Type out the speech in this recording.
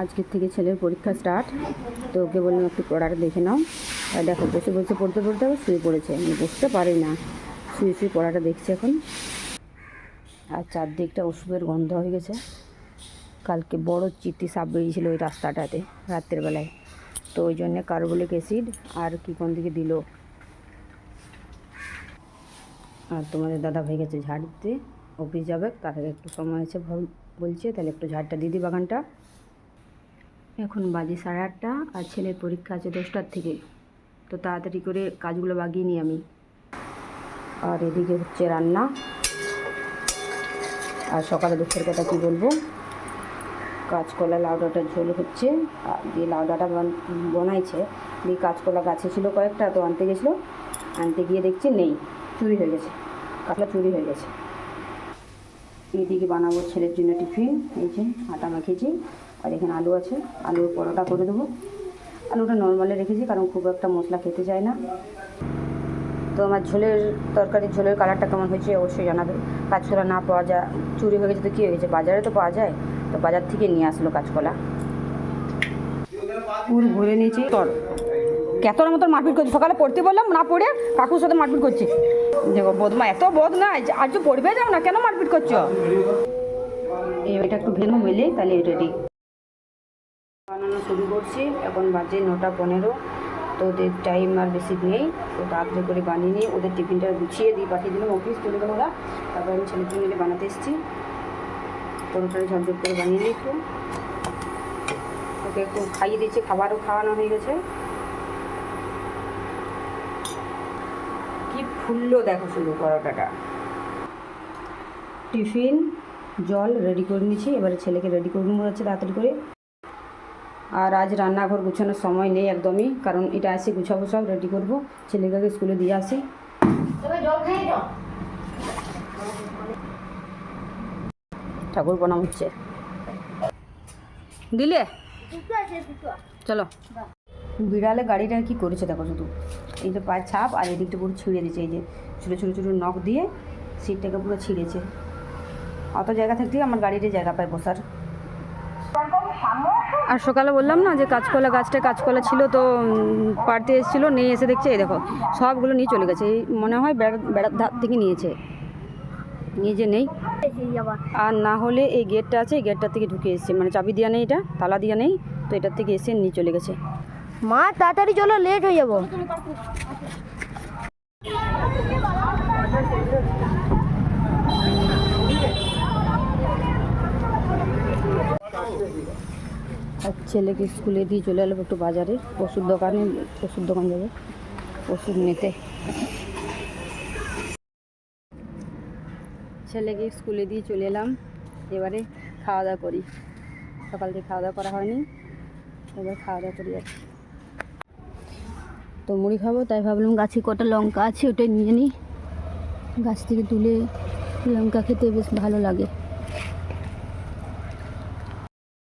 আজকের থেকে ছেলের পরীক্ষা স্টার্ট। তো ওকে বললাম একটু পড়াটা দেখে নাও। আর দেখো বসে বসে পড়তে পড়তে আবার শুয়ে পড়েছে, আমি বসতে পারি না, শুয়ে শুয়ে পড়াটা দেখছি এখন। আর চারদিকটা ওষুধের গন্ধ হয়ে গেছে। কালকে বড় চিত্তি সাপ বেরিয়েছিল ওই রাস্তাটাতে রাত্রের বেলায়, তো ওই জন্যে কার্বলিক অ্যাসিড আর কি কোন দিকে দিল। আর তোমাদের দাদা ভাই গেছে ঝাড় দিতে, অফিস যাবে, তার আগে একটু সময় আছে বলছে, তাহলে একটু ঝাড়টা দিয়ে দিই বাগানটা। এখন বাজে 8:30 আর ছেলের পরীক্ষা আছে 10টার থেকে, তো তাড়াতাড়ি করে কাজগুলো বাগিয়ে নিই আমি। আর এদিকে হচ্ছে রান্না। আর সকালে দুপুরের কথা কী বলবো, কাঁচকলা লাউ ডাঁটার ঝোল হচ্ছে। আর দিয়ে লাউ ডাঁটা বানাইছে, দিয়ে কাঁচকলা গাছে ছিল কয়েকটা, তো আনতে গেছিলো, আনতে গিয়ে দেখছি নেই, চুরি হয়ে গেছে, কাঁচকলা চুরি হয়ে গেছে। এদিকে বানাবো ছেলের জন্য টিফিন, এই যে আটা মাখিয়েছি, আর এখানে আলু আছে, আলুর পরোটা করে দেবো। আলুটা নর্মালে রেখেছি কারণ খুব একটা মশলা খেতে চায় না। তো আমার তরকারির ঝোলের কালারটা কেমন হয়েছে অবশ্যই জানাবে। কাঁচকলা না পাওয়া যায়, চুরি হয়ে গেছে তো কী হয়ে গেছে, বাজারে তো পাওয়া যায়, তো বাজার থেকে নিয়ে আসলো কাঁচকলা। পুরো ভরে নিয়েছি। তোর কেতর মতন মারপিট করছি, সকালে পড়তে বললাম না, পড়ে কাকুর সাথে মারপিট করছি। দেখো বদমা, এত বদ না, আজ পড়বে যাও না, কেন মারপিট করছো? এটা একটু ভেনু হইলে তাহলে রেডি বানানো শুরু করছি। এখন বাজে 9:15, তো ওদের টাইম আর বেশি নেই, তো তাড়াতাড়ি করে বানিয়ে নিয়ে ওদের টিফিনটা গুছিয়ে দিয়ে পাঠিয়ে দিলাম, অফিস চলে গেল ওরা। তারপর আমি ছেলেকে মিলে বানাতে এসেছি, পরোটাটা ঝটঝট করে বানিয়ে নিই একটু। ওকে একটু খাইয়ে দিচ্ছি, খাবারও খাওয়ানো হয়ে গেছে। কি ফুললো দেখো শুধু পরোটাটা। টিফিন জল রেডি করে নিয়েছি, এবারে ছেলেকে রেডি করে নিয়ে যাচ্ছে তাড়াতাড়ি করে। আর আজ রান্নাঘর গুছানোর সময় নেই একদমই, কারণ এটা আসে গুছাবো, সব রেডি করবো, ছেলেকে স্কুলে দিয়ে আসি। ঠাকুর প্রণাম হচ্ছে, দিলে চলো। বিড়ালে গাড়িটা কি করেছে দেখো শুধু, এই যে পায়ের ছাপ আর এদিকটা পুরো ছিঁড়ে দিয়েছে, এই যে ছোটো ছোটো ছোটো নখ দিয়ে সিটটাকে পুরো ছিঁড়েছে। অত জায়গা থাকতেই আমার গাড়িতে জায়গা পায় বসার। আর সকালে বললাম না যে কাঁচকলা গাছটায় কাঁচকলা ছিল, তো পাড়তে এসেছিলো, নিয়ে এসে দেখছে এই দেখো সবগুলো নিয়ে চলে গেছে। এই মনে হয় বেড়ার ধার থেকে নিয়েছে, নিয়ে যে নেই। আর না হলে এই গেটটা আছে, এই গেটটার থেকে ঢুকে এসছে, মানে চাবি দেওয়া নেই, এটা তালা দেওয়া নেই, তো এটার থেকে এসে নিয়ে চলে গেছে। মা তাড়াতাড়ি চলো, লেট হয়ে যাবো। আর ছেলেকে স্কুলে দিয়ে চলে এলো একটু বাজারে, ওষুধ দোকান যাবে ওষুধ নিতে। ছেলেকে স্কুলে দিয়ে চলে এলাম, এবারে খাওয়া দাওয়া করি। সকাল থেকে খাওয়া দাওয়া করা হয়নি, এবার খাওয়া দাওয়া করি। আর তো মুড়ি খাবো, তাই ভাবলাম গাছে কটা লঙ্কা আছে ওটাই নিয়ে নিই, গাছ থেকে তুলে লঙ্কা খেতে বেশ ভালো লাগে।